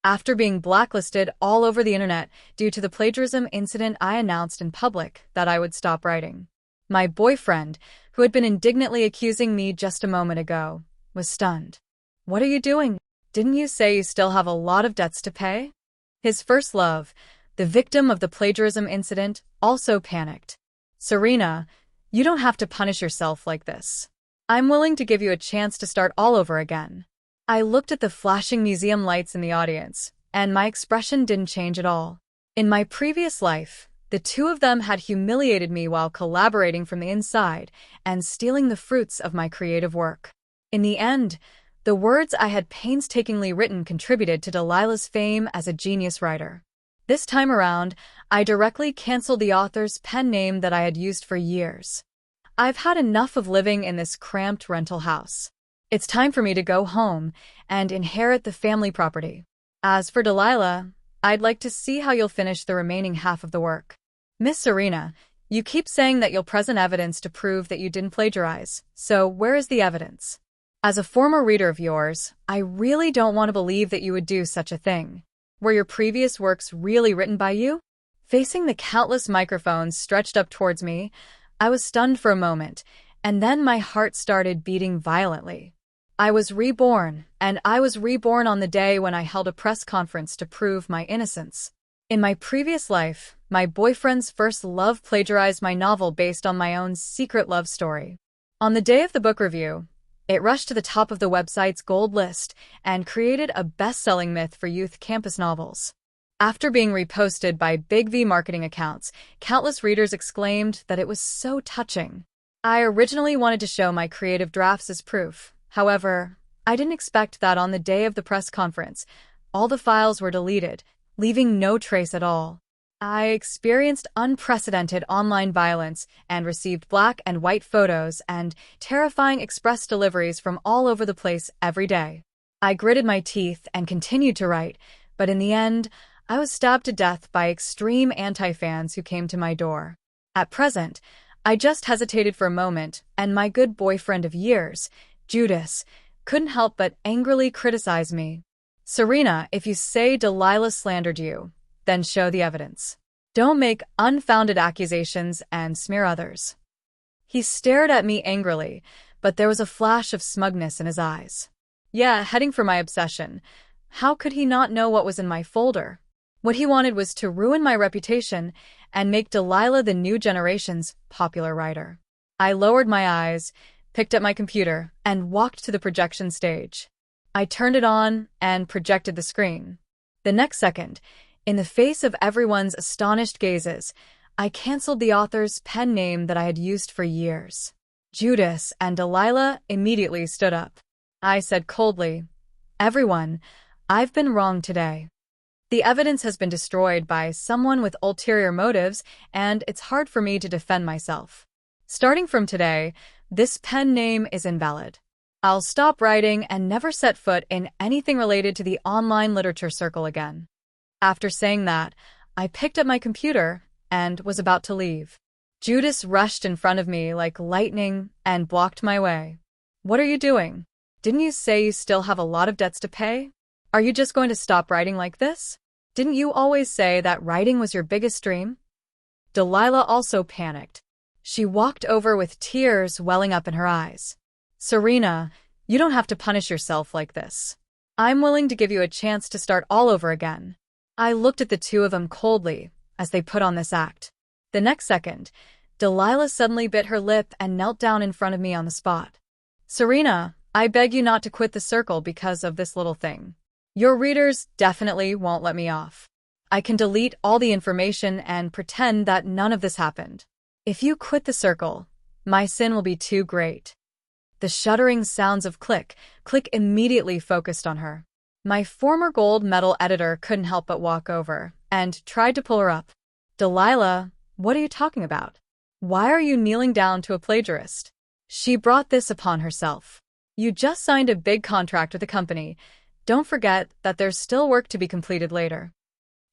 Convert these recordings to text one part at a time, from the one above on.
After being blacklisted all over the internet due to the plagiarism incident, I announced in public that I would stop writing. My boyfriend, who had been indignantly accusing me just a moment ago, was stunned. "What are you doing? Didn't you say you still have a lot of debts to pay?" His first love, the victim of the plagiarism incident, also panicked. "Serena, you don't have to punish yourself like this. I'm willing to give you a chance to start all over again." I looked at the flashing museum lights in the audience, and my expression didn't change at all. In my previous life, the two of them had humiliated me while collaborating from the inside and stealing the fruits of my creative work. In the end, the words I had painstakingly written contributed to Delilah's fame as a genius writer. This time around, I directly canceled the author's pen name that I had used for years. I've had enough of living in this cramped rental house. It's time for me to go home and inherit the family property. As for Delilah, I'd like to see how you'll finish the remaining half of the work. Miss Serena, you keep saying that you'll present evidence to prove that you didn't plagiarize, so where is the evidence? As a former reader of yours, I really don't want to believe that you would do such a thing. Were your previous works really written by you? Facing the countless microphones stretched up towards me, I was stunned for a moment, and then my heart started beating violently. I was reborn, and I was reborn on the day when I held a press conference to prove my innocence. In my previous life, my boyfriend's first love plagiarized my novel based on my own secret love story. On the day of the book review, it rushed to the top of the website's gold list and created a best-selling myth for youth campus novels. After being reposted by Big V marketing accounts, countless readers exclaimed that it was so touching. I originally wanted to show my creative drafts as proof. However, I didn't expect that on the day of the press conference, all the files were deleted, leaving no trace at all. I experienced unprecedented online violence and received black and white photos and terrifying express deliveries from all over the place every day. I gritted my teeth and continued to write, but in the end, I was stabbed to death by extreme anti-fans who came to my door. At present, I just hesitated for a moment, and my good boyfriend of years, Judas, couldn't help but angrily criticize me. "Serena, if you say Delilah slandered you, then show the evidence. Don't make unfounded accusations and smear others." He stared at me angrily, but there was a flash of smugness in his eyes. Yeah, heading for my obsession. How could he not know what was in my folder? What he wanted was to ruin my reputation and make Delilah the new generation's popular writer. I lowered my eyes, picked up my computer, and walked to the projection stage. I turned it on and projected the screen. The next second, in the face of everyone's astonished gazes, I canceled the author's pen name that I had used for years. Judas and Delilah immediately stood up. I said coldly, "Everyone, I've been wrong today. The evidence has been destroyed by someone with ulterior motives, and it's hard for me to defend myself. Starting from today, this pen name is invalid. I'll stop writing and never set foot in anything related to the online literature circle again." After saying that, I picked up my computer and was about to leave. Judas rushed in front of me like lightning and blocked my way. "What are you doing? Didn't you say you still have a lot of debts to pay? Are you just going to stop writing like this? Didn't you always say that writing was your biggest dream?" Delilah also panicked. She walked over with tears welling up in her eyes. "Serena, you don't have to punish yourself like this. I'm willing to give you a chance to start all over again." I looked at the two of them coldly as they put on this act. The next second, Delilah suddenly bit her lip and knelt down in front of me on the spot. "Serena, I beg you not to quit the circle because of this little thing. Your readers definitely won't let me off. I can delete all the information and pretend that none of this happened. If you quit the circle, my sin will be too great." The shuddering sounds of click immediately focused on her. My former gold medal editor couldn't help but walk over and tried to pull her up. "Delilah, what are you talking about? Why are you kneeling down to a plagiarist? She brought this upon herself. You just signed a big contract with the company. Don't forget that there's still work to be completed later."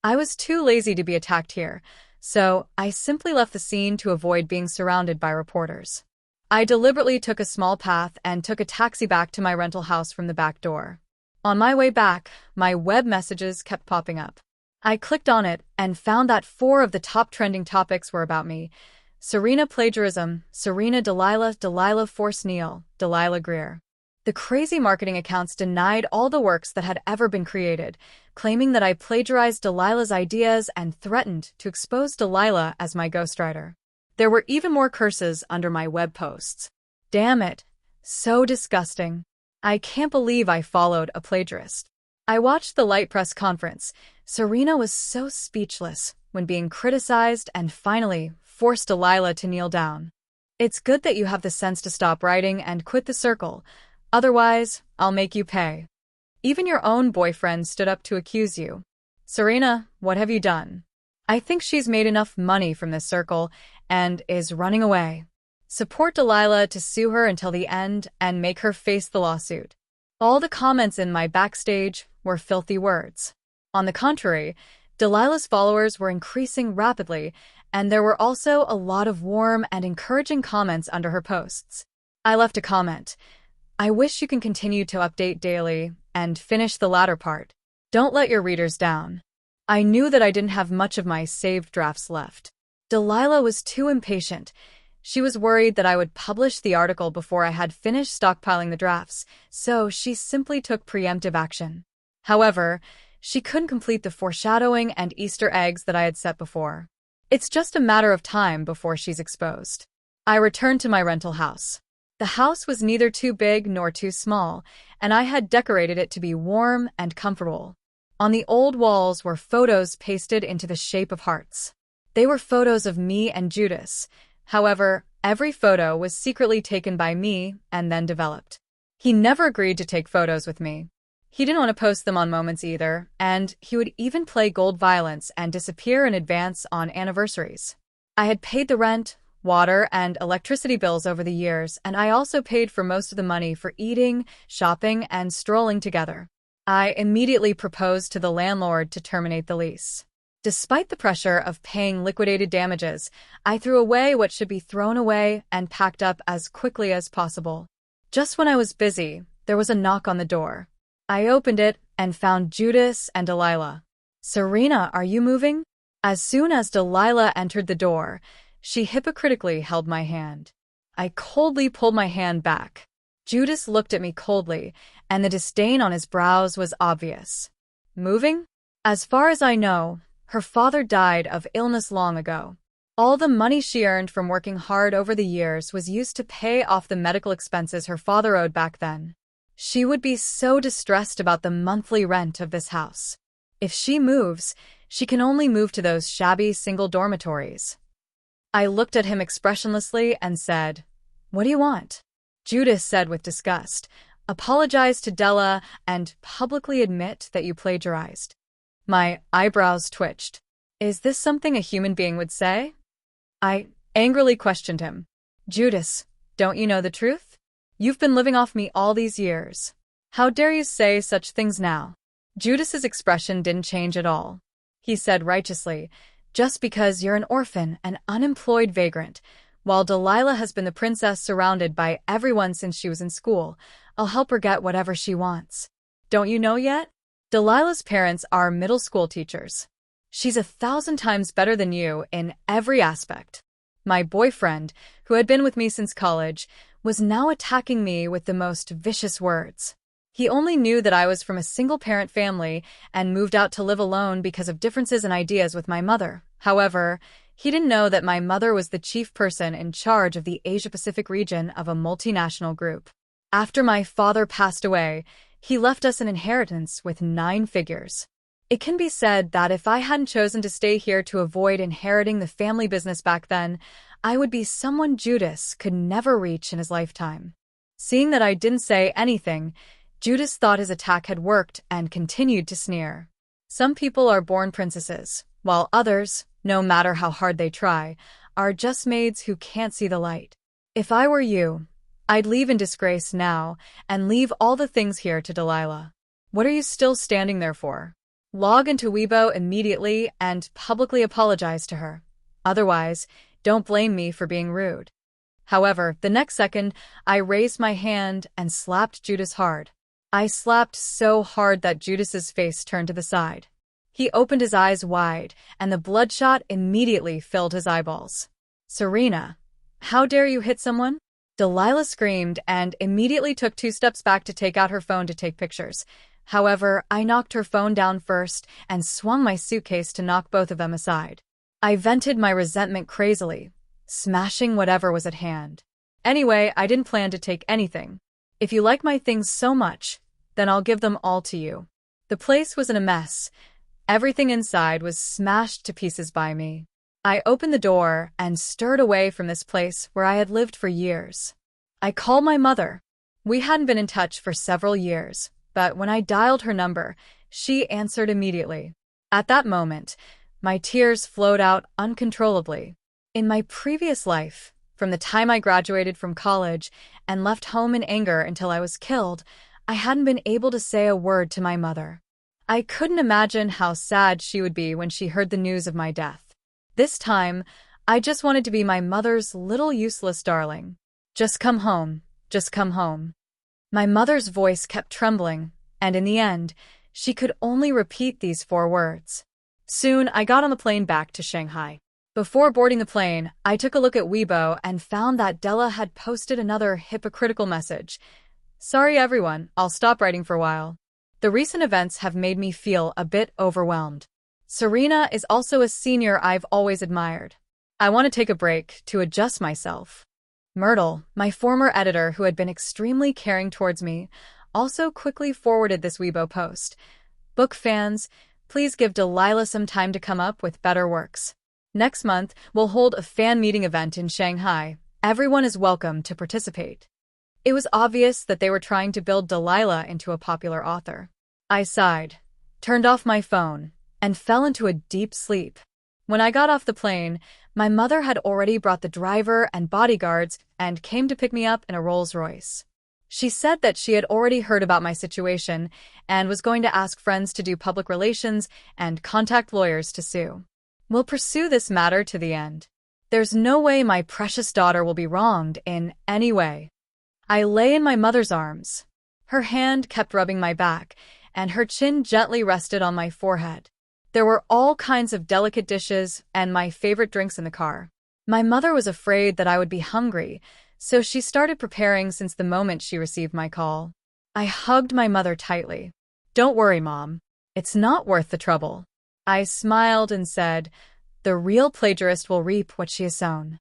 I was too lazy to be attacked here, so I simply left the scene to avoid being surrounded by reporters. I deliberately took a small path and took a taxi back to my rental house from the back door. On my way back, my web messages kept popping up. I clicked on it and found that 4 of the top trending topics were about me. Serena plagiarism, Serena Delilah, Delilah Force Neal, Delilah Greer. The crazy marketing accounts denied all the works that had ever been created, claiming that I plagiarized Delilah's ideas and threatened to expose Delilah as my ghostwriter. There were even more curses under my web posts. Damn it. So disgusting. I can't believe I followed a plagiarist. I watched the Light press conference. Serena was so speechless when being criticized and finally forced Delilah to kneel down. It's good that you have the sense to stop writing and quit the circle. Otherwise, I'll make you pay. Even your own boyfriend stood up to accuse you. Serena, what have you done? I think she's made enough money from this circle and is running away. Support Delilah to sue her until the end and make her face the lawsuit. All the comments in my backstage were filthy words. On the contrary, Delilah's followers were increasing rapidly, and there were also a lot of warm and encouraging comments under her posts. I left a comment. I wish you can continue to update daily and finish the latter part. Don't let your readers down. I knew that I didn't have much of my saved drafts left. Delilah was too impatient. She was worried that I would publish the article before I had finished stockpiling the drafts, so she simply took preemptive action. However, she couldn't complete the foreshadowing and Easter eggs that I had set before. It's just a matter of time before she's exposed. I returned to my rental house. The house was neither too big nor too small, and I had decorated it to be warm and comfortable. On the old walls were photos pasted into the shape of hearts. They were photos of me and Judas. However, every photo was secretly taken by me and then developed. He never agreed to take photos with me. He didn't want to post them on Moments either, and he would even play gold violence and disappear in advance on anniversaries. I had paid the rent, water, and electricity bills over the years, and I also paid for most of the money for eating, shopping, and strolling together. I immediately proposed to the landlord to terminate the lease. Despite the pressure of paying liquidated damages, I threw away what should be thrown away and packed up as quickly as possible. Just when I was busy, there was a knock on the door. I opened it and found Judas and Delilah. Serena, are you moving? As soon as Delilah entered the door, she hypocritically held my hand. I coldly pulled my hand back. Judas looked at me coldly, and the disdain on his brows was obvious. Moving? As far as I know, her father died of illness long ago. All the money she earned from working hard over the years was used to pay off the medical expenses her father owed back then. She would be so distressed about the monthly rent of this house. If she moves, she can only move to those shabby single dormitories. I looked at him expressionlessly and said, "What do you want?" Judas said with disgust, "Apologize to Della and publicly admit that you plagiarized." My eyebrows twitched. Is this something a human being would say? I angrily questioned him. Judas, don't you know the truth? You've been living off me all these years. How dare you say such things now? Judas's expression didn't change at all. He said righteously, "Just because you're an orphan, an unemployed vagrant, while Delilah has been the princess surrounded by everyone since she was in school, I'll help her get whatever she wants. Don't you know yet? Delilah's parents are middle school teachers. She's 1,000 times better than you in every aspect." My boyfriend, who had been with me since college, was now attacking me with the most vicious words. He only knew that I was from a single-parent family and moved out to live alone because of differences in ideas with my mother. However, he didn't know that my mother was the chief person in charge of the Asia-Pacific region of a multinational group. After my father passed away, he left us an inheritance with 9 figures. It can be said that if I hadn't chosen to stay here to avoid inheriting the family business back then, I would be someone Judas could never reach in his lifetime. Seeing that I didn't say anything, Judas thought his attack had worked and continued to sneer. Some people are born princesses, while others, no matter how hard they try, are just maids who can't see the light. If I were you, I'd leave in disgrace now and leave all the things here to Delilah. What are you still standing there for? Log into Weibo immediately and publicly apologize to her. Otherwise, don't blame me for being rude. However, the next second, I raised my hand and slapped Judas hard. I slapped so hard that Judas's face turned to the side. He opened his eyes wide, and the bloodshot immediately filled his eyeballs. Serena, how dare you hit someone? Delilah screamed and immediately took 2 steps back to take out her phone to take pictures. However, I knocked her phone down first and swung my suitcase to knock both of them aside. I vented my resentment crazily, smashing whatever was at hand. Anyway, I didn't plan to take anything. If you like my things so much, then I'll give them all to you. The place was in a mess. Everything inside was smashed to pieces by me. I opened the door and stirred away from this place where I had lived for years. I called my mother. We hadn't been in touch for several years, but when I dialed her number, she answered immediately. At that moment, my tears flowed out uncontrollably. In my previous life, from the time I graduated from college and left home in anger until I was killed, I hadn't been able to say a word to my mother. I couldn't imagine how sad she would be when she heard the news of my death. This time, I just wanted to be my mother's little useless darling. Just come home, just come home. My mother's voice kept trembling, and in the end, she could only repeat these 4 words. Soon, I got on the plane back to Shanghai. Before boarding the plane, I took a look at Weibo and found that Della had posted another hypocritical message. Sorry everyone, I'll stop writing for a while. The recent events have made me feel a bit overwhelmed. Serena is also a senior I've always admired. I want to take a break to adjust myself. Myrtle, my former editor who had been extremely caring towards me, also quickly forwarded this Weibo post. Book fans, please give Delilah some time to come up with better works. Next month, we'll hold a fan meeting event in Shanghai. Everyone is welcome to participate. It was obvious that they were trying to build Delilah into a popular author. I sighed, turned off my phone, and fell into a deep sleep. When I got off the plane, my mother had already brought the driver and bodyguards and came to pick me up in a Rolls-Royce. She said that she had already heard about my situation and was going to ask friends to do public relations and contact lawyers to sue. We'll pursue this matter to the end. There's no way my precious daughter will be wronged in any way. I lay in my mother's arms. Her hand kept rubbing my back, and her chin gently rested on my forehead. There were all kinds of delicate dishes and my favorite drinks in the car. My mother was afraid that I would be hungry, so she started preparing since the moment she received my call. I hugged my mother tightly. Don't worry, Mom. It's not worth the trouble. I smiled and said, the real plagiarist will reap what she has sown.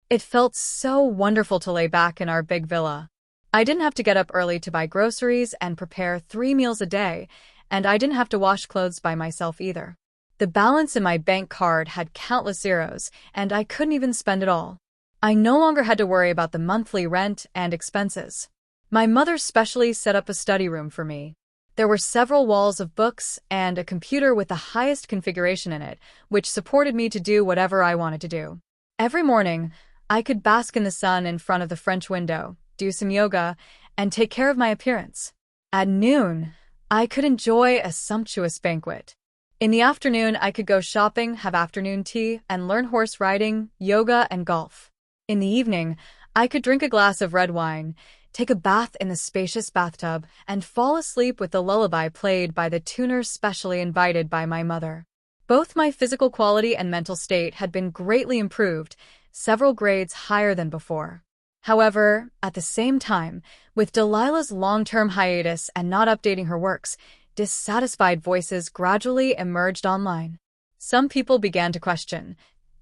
It felt so wonderful to lay back in our big villa. I didn't have to get up early to buy groceries and prepare 3 meals a day, and I didn't have to wash clothes by myself either. The balance in my bank card had countless zeros, and I couldn't even spend it all. I no longer had to worry about the monthly rent and expenses. My mother specially set up a study room for me. There were several walls of books and a computer with the highest configuration in it, which supported me to do whatever I wanted to do. Every morning, I could bask in the sun in front of the French window, do some yoga, and take care of my appearance. At noon, I could enjoy a sumptuous banquet. In the afternoon, I could go shopping, have afternoon tea, and learn horse riding, yoga, and golf. In the evening, I could drink a glass of red wine, take a bath in the spacious bathtub, and fall asleep with the lullaby played by the tuner specially invited by my mother. Both my physical quality and mental state had been greatly improved, several grades higher than before. However, at the same time, with Delilah's long-term hiatus and not updating her works, dissatisfied voices gradually emerged online. Some people began to question,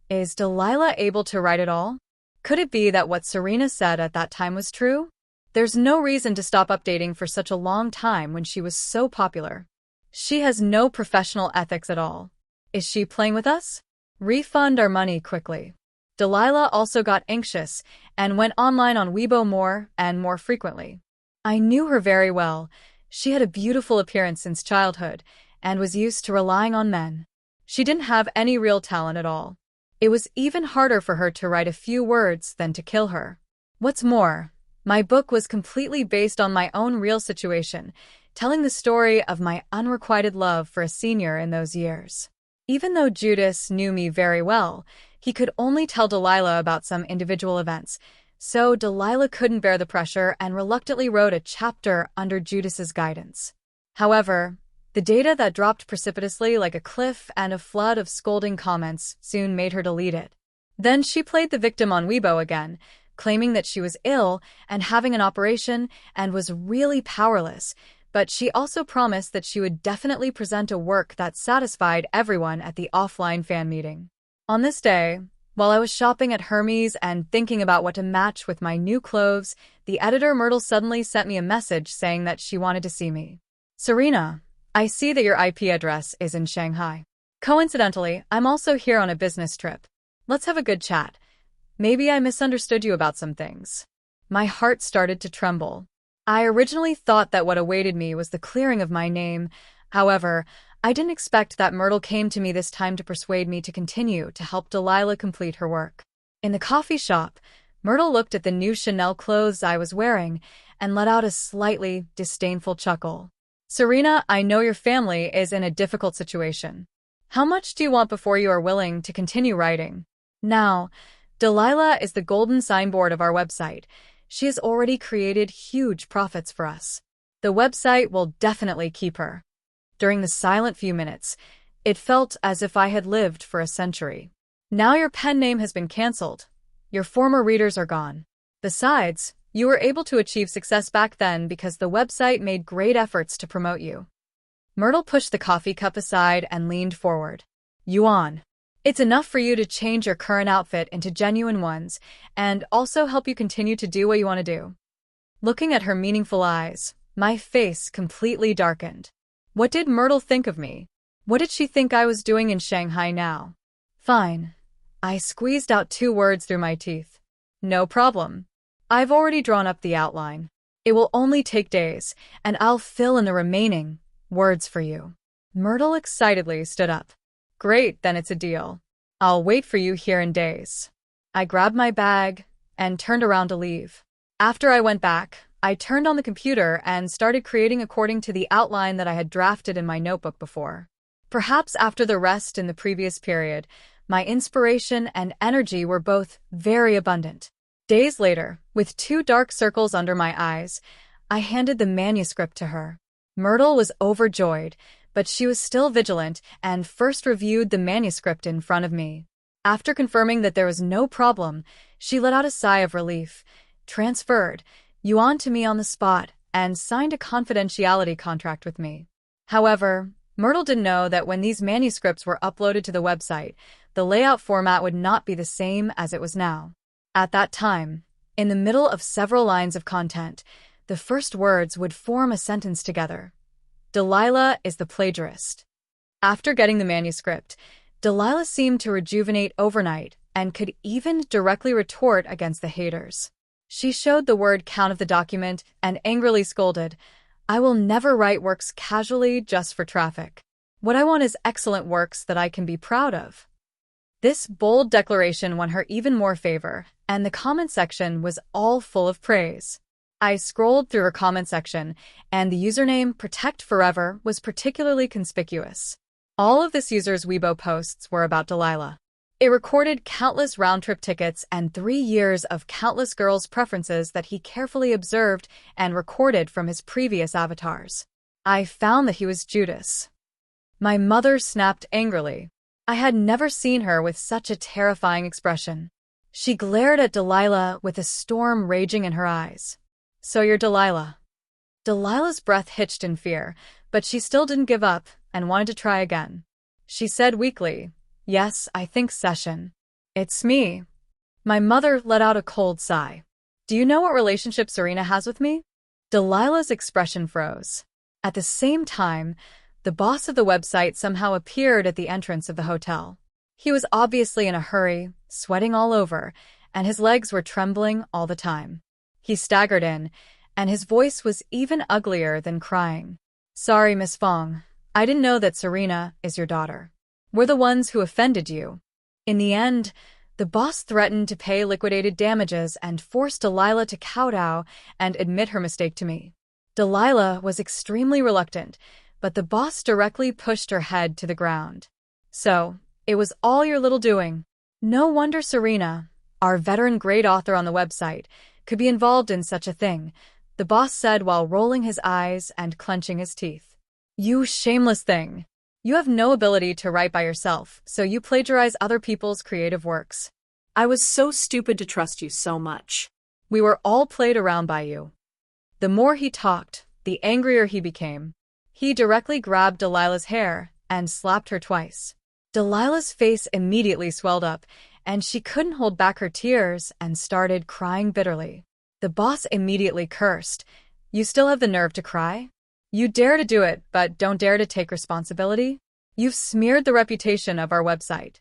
is Delilah able to write at all? Could it be that what Serena said at that time was true? There's no reason to stop updating for such a long time when she was so popular. She has no professional ethics at all. Is she playing with us? Refund our money quickly. Delilah also got anxious and went online on Weibo more and more frequently. I knew her very well. She had a beautiful appearance since childhood and was used to relying on men. She didn't have any real talent at all. It was even harder for her to write a few words than to kill her. What's more, my book was completely based on my own real situation, telling the story of my unrequited love for a senior in those years. Even though Judas knew me very well, he could only tell Delilah about some individual events, So Delilah couldn't bear the pressure and reluctantly wrote a chapter under Judas's guidance. However, the data that dropped precipitously like a cliff and a flood of scolding comments soon made her delete it. Then she played the victim on Weibo again, claiming that she was ill and having an operation and was really powerless, but she also promised that she would definitely present a work that satisfied everyone at the offline fan meeting. On this day, while I was shopping at Hermes and thinking about what to match with my new clothes, the editor Myrtle suddenly sent me a message saying that she wanted to see me. Serena, I see that your IP address is in Shanghai. Coincidentally, I'm also here on a business trip. Let's have a good chat. Maybe I misunderstood you about some things. My heart started to tremble. I originally thought that what awaited me was the clearing of my name. However, I didn't expect that Myrtle came to me this time to persuade me to continue to help Delilah complete her work. In the coffee shop, Myrtle looked at the new Chanel clothes I was wearing and let out a slightly disdainful chuckle. Serena, I know your family is in a difficult situation. How much do you want before you are willing to continue writing? Now, Delilah is the golden signboard of our website. She has already created huge profits for us. The website will definitely keep her. During the silent few minutes, it felt as if I had lived for a century. Now your pen name has been cancelled. Your former readers are gone. Besides, you were able to achieve success back then because the website made great efforts to promote you. Myrtle pushed the coffee cup aside and leaned forward. Yuan. It's enough for you to change your current outfit into genuine ones and also help you continue to do what you want to do. Looking at her meaningful eyes, my face completely darkened. What did Myrtle think of me? What did she think I was doing in Shanghai now? Fine. I squeezed out 2 words through my teeth. No problem. I've already drawn up the outline. It will only take days, and I'll fill in the remaining words for you. Myrtle excitedly stood up. Great, then it's a deal. I'll wait for you here in days. I grabbed my bag and turned around to leave. After I went back, I turned on the computer and started creating according to the outline that I had drafted in my notebook before. Perhaps after the rest in the previous period, my inspiration and energy were both very abundant. Days later, with 2 dark circles under my eyes, I handed the manuscript to her. Myrtle was overjoyed, but she was still vigilant and first reviewed the manuscript in front of me. After confirming that there was no problem, she let out a sigh of relief, transferred Yuan to me on the spot, and signed a confidentiality contract with me. However, Myrtle didn't know that when these manuscripts were uploaded to the website, the layout format would not be the same as it was now. At that time, in the middle of several lines of content, the first words would form a sentence together. Delilah is the plagiarist. After getting the manuscript, Delilah seemed to rejuvenate overnight and could even directly retort against the haters. She showed the word count of the document and angrily scolded, I will never write works casually just for traffic. What I want is excellent works that I can be proud of. This bold declaration won her even more favor, and the comment section was all full of praise. I scrolled through her comment section, and the username Protect Forever was particularly conspicuous. All of this user's Weibo posts were about Delilah. It recorded countless round-trip tickets and 3 years of countless girls' preferences that he carefully observed and recorded from his previous avatars. I found that he was Judas. My mother snapped angrily. I had never seen her with such a terrifying expression. She glared at Delilah with a storm raging in her eyes. So you're Delilah. Delilah's breath hitched in fear, but she still didn't give up and wanted to try again. She said weakly, Yes, I think session. It's me. My mother let out a cold sigh. Do you know what relationship Serena has with me? Delilah's expression froze. At the same time, the boss of the website somehow appeared at the entrance of the hotel. He was obviously in a hurry, sweating all over, and his legs were trembling all the time. He staggered in, and his voice was even uglier than crying. Sorry, Miss Fong. I didn't know that Serena is your daughter. We're the ones who offended you. In the end, the boss threatened to pay liquidated damages and forced Delilah to kowtow and admit her mistake to me. Delilah was extremely reluctant, but the boss directly pushed her head to the ground. So, it was all your little doing. No wonder Serena, Our veteran-grade author on the website could be involved in such a thing, the boss said while rolling his eyes and clenching his teeth. You shameless thing. You have no ability to write by yourself, so you plagiarize other people's creative works. I was so stupid to trust you so much. We were all played around by you. The more he talked, the angrier he became. He directly grabbed Delilah's hair and slapped her twice. Delilah's face immediately swelled up, and she couldn't hold back her tears and started crying bitterly. The boss immediately cursed. You still have the nerve to cry? You dare to do it, but don't dare to take responsibility? You've smeared the reputation of our website.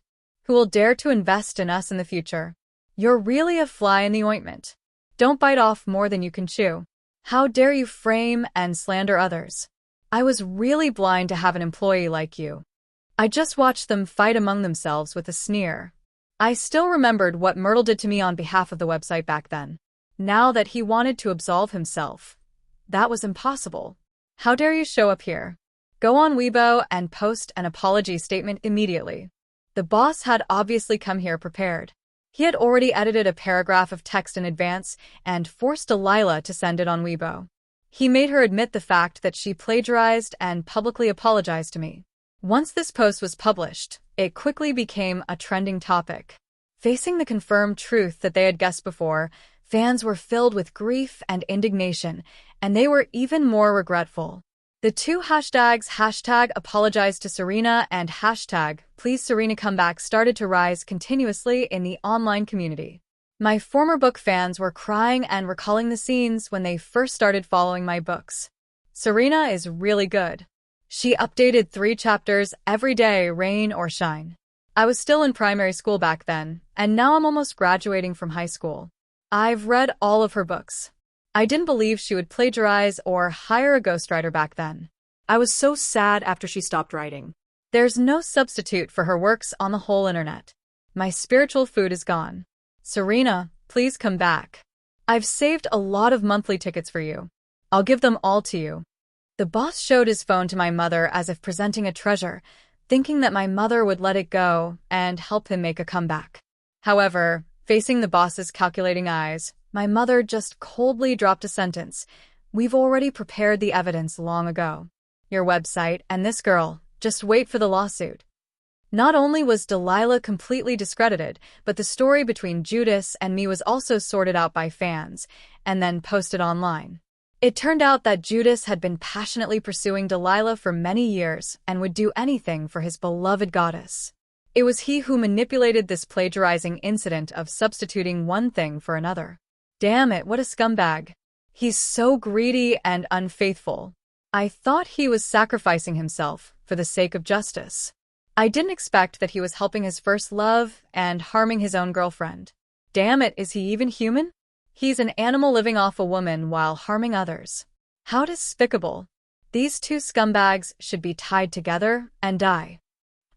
Who will dare to invest in us in the future? You're really a fly in the ointment. Don't bite off more than you can chew. How dare you frame and slander others? I was really blind to have an employee like you. I just watched them fight among themselves with a sneer. I still remembered what Myrtle did to me on behalf of the website back then. Now that he wanted to absolve himself, that was impossible. How dare you show up here? Go on Weibo and post an apology statement immediately. The boss had obviously come here prepared. He had already edited a paragraph of text in advance and forced Delilah to send it on Weibo. He made her admit the fact that she plagiarized and publicly apologized to me. Once this post was published, it quickly became a trending topic. Facing the confirmed truth that they had guessed before, fans were filled with grief and indignation, and they were even more regretful. The two hashtags #apologize to Serena and #please Serena comeback started to rise continuously in the online community. My former book fans were crying and recalling the scenes when they first started following my books. Serena is really good. She updated 3 chapters every day, rain or shine. I was still in primary school back then, and now I'm almost graduating from high school. I've read all of her books. I didn't believe she would plagiarize or hire a ghostwriter back then. I was so sad after she stopped writing. There's no substitute for her works on the whole internet. My spiritual food is gone. Serena, please come back. I've saved a lot of monthly tickets for you. I'll give them all to you. The boss showed his phone to my mother as if presenting a treasure, thinking that my mother would let it go and help him make a comeback. However, facing the boss's calculating eyes, my mother just coldly dropped a sentence. We've already prepared the evidence long ago. Your website and this girl, just wait for the lawsuit. Not only was Delilah completely discredited, but the story between Judas and me was also sorted out by fans and then posted online. It turned out that Judas had been passionately pursuing Delilah for many years and would do anything for his beloved goddess. It was he who manipulated this plagiarizing incident of substituting one thing for another. Damn it, what a scumbag. He's so greedy and unfaithful. I thought he was sacrificing himself for the sake of justice. I didn't expect that he was helping his first love and harming his own girlfriend. Damn it, is he even human? He's an animal living off a woman while harming others. How despicable. These two scumbags should be tied together and die.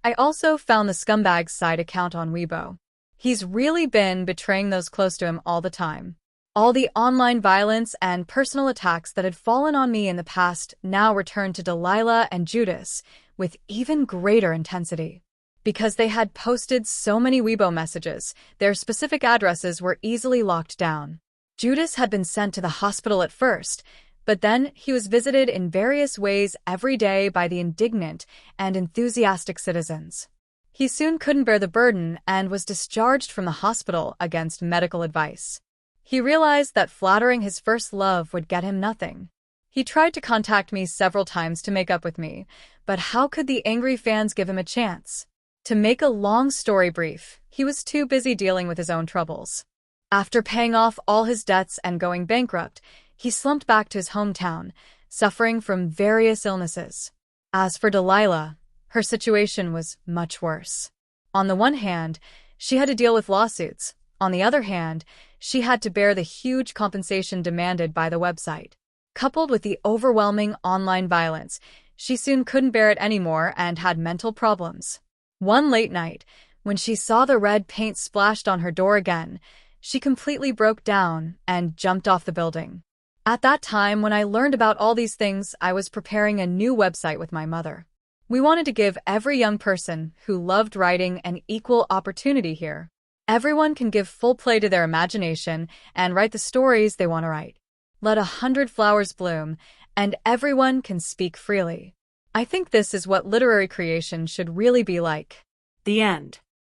I also found the scumbag's side account on Weibo. He's really been betraying those close to him all the time. All the online violence and personal attacks that had fallen on me in the past now returned to Delilah and Judas with even greater intensity. Because they had posted so many Weibo messages, their specific addresses were easily locked down. Judas had been sent to the hospital at first, but then he was visited in various ways every day by the indignant and enthusiastic citizens. He soon couldn't bear the burden and was discharged from the hospital against medical advice. He realized that flattering his first love would get him nothing. He tried to contact me several times to make up with me, but how could the angry fans give him a chance? To make a long story brief, he was too busy dealing with his own troubles. After paying off all his debts and going bankrupt, he slumped back to his hometown, suffering from various illnesses. As for Delilah, her situation was much worse. On the one hand, she had to deal with lawsuits. On the other hand, she had to bear the huge compensation demanded by the website. Coupled with the overwhelming online violence, she soon couldn't bear it anymore and had mental problems. One late night, when she saw the red paint splashed on her door again, she completely broke down and jumped off the building. At that time, when I learned about all these things, I was preparing a new website with my mother. We wanted to give every young person who loved writing an equal opportunity here. Everyone can give full play to their imagination and write the stories they want to write. Let 100 flowers bloom, and everyone can speak freely. I think this is what literary creation should really be like. The end.